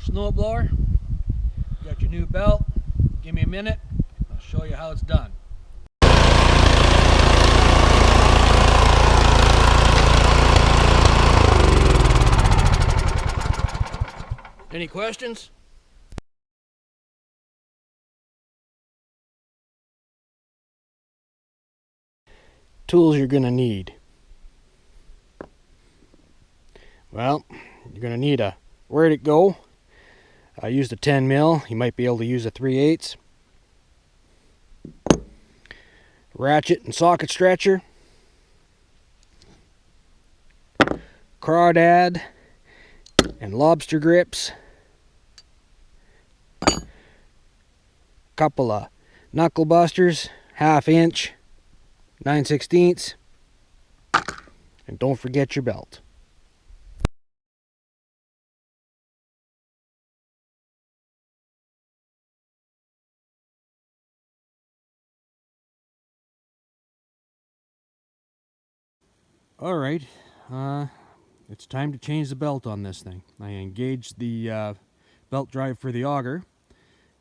snowblower. Got your new belt. Give me a minute. I'll show you how it's done. Any questions? Tools you're going to need. Well, you're going to need a where'd it go? I used a 10 mil. You might be able to use a 3/8. Ratchet and socket stretcher. Crawdad and lobster grips. Couple of knuckle busters, 1/2 inch, 9/16. And don't forget your belt. Alright, it's time to change the belt on this thing. I engaged the belt drive for the auger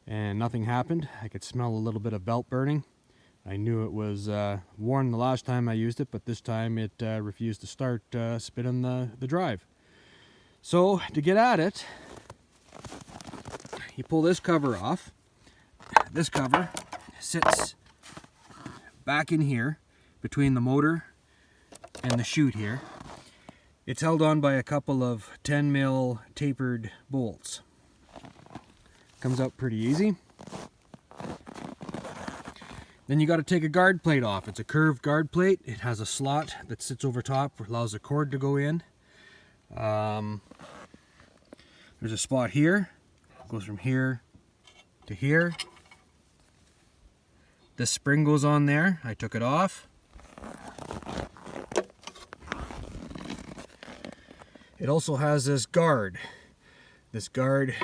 and nothing happened. I could smell a little bit of belt burning. I knew it was worn the last time I used it, but this time it refused to start spinning the drive. So to get at it, you pull this cover off. This cover sits back in here between the motor and the chute here. It's held on by a couple of 10 mil tapered bolts. Comes out pretty easy. Then you got to take a guard plate off. It's a curved guard plate. It has a slot that sits over top, allows the cord to go in. There's a spot here. It goes from here to here. This spring goes on there. I took it off. It also has this guard. This guard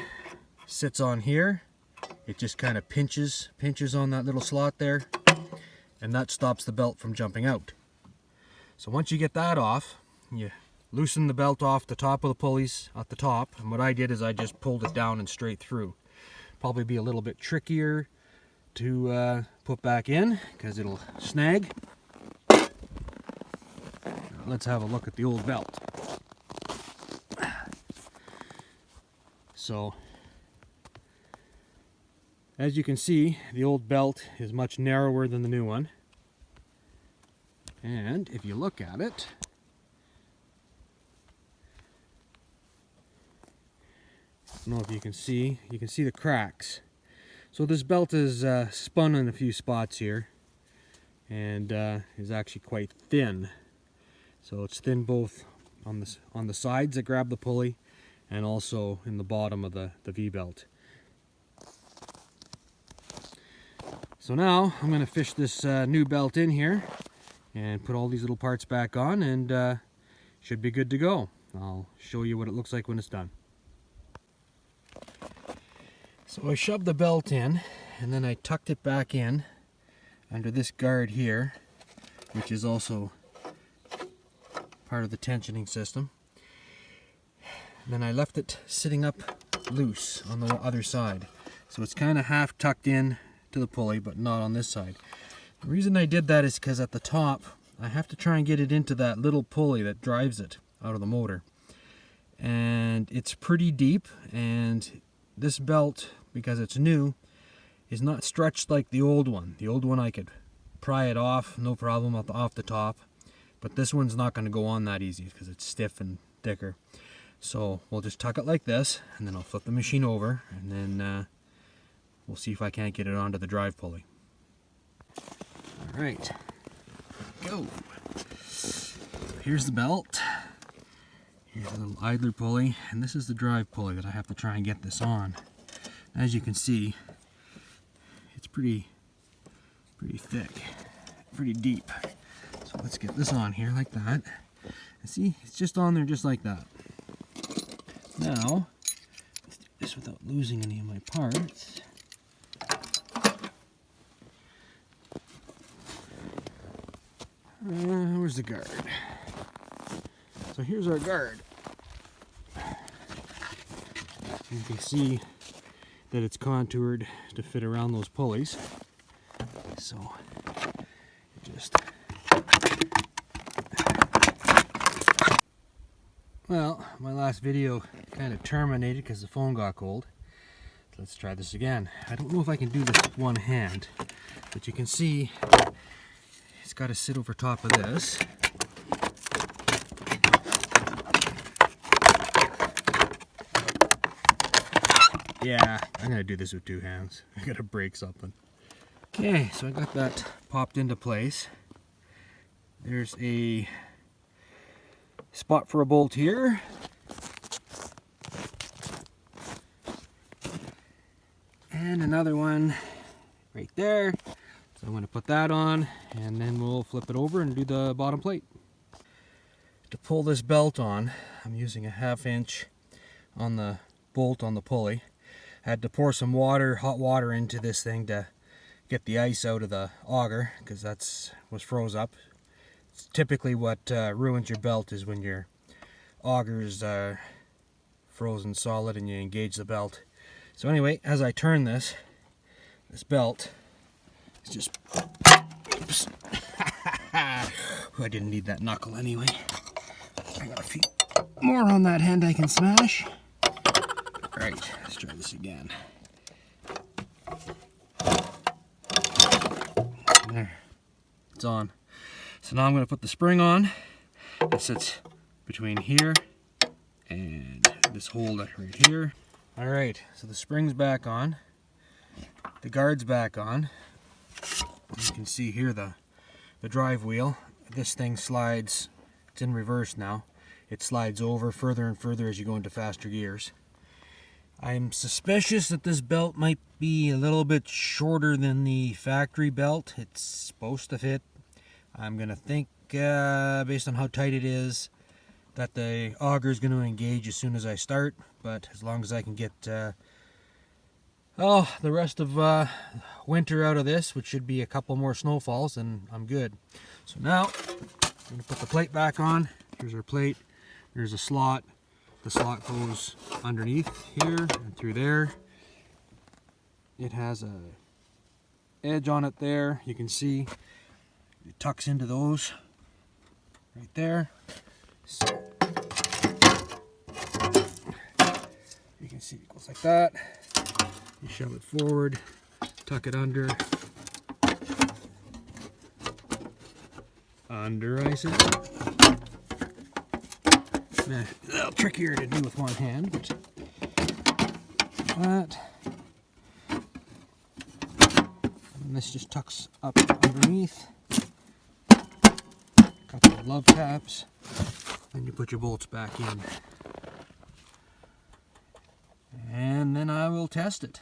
sits on here. It just kind of pinches on that little slot there, and that stops the belt from jumping out. So once you get that off, you loosen the belt off the top of the pulleys at the top, and what I did is I just pulled it down and straight through. Probably be a little bit trickier to put back in because it'll snag. Let's have a look at the old belt. So, as you can see, the old belt is much narrower than the new one. And if you look at it, I don't know if you can see the cracks. So this belt is spun in a few spots here and is actually quite thin. So it's thin both on the sides that grab the pulley and also in the bottom of the V-belt. So now I'm going to fish this new belt in here and put all these little parts back on, and should be good to go. I'll show you what it looks like when it's done. So I shoved the belt in and then I tucked it back in under this guard here, which is also part of the tensioning system. Then I left it sitting up loose on the other side. So it's kind of half tucked in to the pulley, but not on this side. The reason I did that is because at the top, I have to try and get it into that little pulley that drives it out of the motor. And it's pretty deep, and this belt, because it's new, is not stretched like the old one. The old one I could pry it off, no problem, off the top. But this one's not going to go on that easy because it's stiff and thicker. So we'll just tuck it like this, and then I'll flip the machine over, and then we'll see if I can't get it onto the drive pulley. Alright, go. So here's the belt. Here's a little idler pulley, and this is the drive pulley that I have to try and get this on. As you can see, it's pretty thick, pretty deep. So let's get this on here like that. And see, it's just on there just like that. Now, let's do this without losing any of my parts. Where's the guard? So here's our guard. You can see that it's contoured to fit around those pulleys. So just, well, my last video kind of terminated because the phone got cold. Let's try this again. I don't know if I can do this with one hand, but you can see it's got to sit over top of this. Yeah, I'm gonna do this with two hands. I gotta break something. Okay, so I got that popped into place. There's a spot for a bolt here. And another one right there. So I'm going to put that on, and then we'll flip it over and do the bottom plate. To pull this belt on, I'm using a 1/2 inch on the bolt on the pulley. I had to pour some water, hot water, into this thing to get the ice out of the auger, because that's was froze up. It's typically what ruins your belt is when your augers are frozen solid and you engage the belt. So anyway, as I turn this belt is just, oops. I didn't need that knuckle anyway. I got a few more on that hand I can smash. Alright, let's try this again. There, it's on. So now I'm going to put the spring on. It sits between here and this hole right here. Alright, so the spring's back on. The guard's back on. You can see here the drive wheel. This thing slides, it's in reverse now. It slides over further and further as you go into faster gears. I'm suspicious that this belt might be a little bit shorter than the factory belt. It's supposed to fit. I'm going to think, based on how tight it is, that the auger is going to engage as soon as I start. But as long as I can get the rest of winter out of this, which should be a couple more snowfalls, then I'm good. So now I'm going to put the plate back on. Here's our plate. There's a slot. The slot goes underneath here and through there. It has a edge on it there. You can see it tucks into those right there. So you can see it goes like that. You shove it forward, tuck it under, under-ice it. A little trickier to do with one hand, but that. And this just tucks up underneath. A couple of love taps. Then you put your bolts back in. And then I will test it.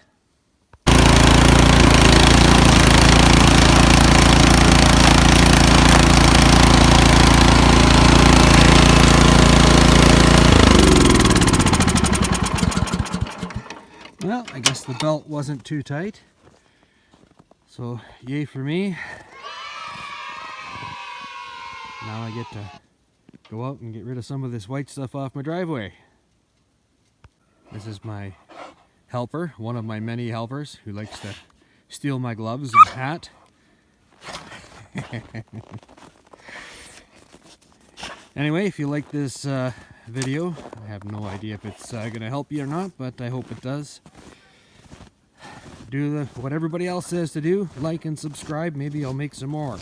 Well, I guess the belt wasn't too tight, so yay for me. Now I get to go out and get rid of some of this white stuff off my driveway. This is my helper, one of my many helpers, who likes to steal my gloves and hat. Anyway, if you like this video, I have no idea if it's going to help you or not, but I hope it does. Do what everybody else says to do, like and subscribe, maybe I'll make some more.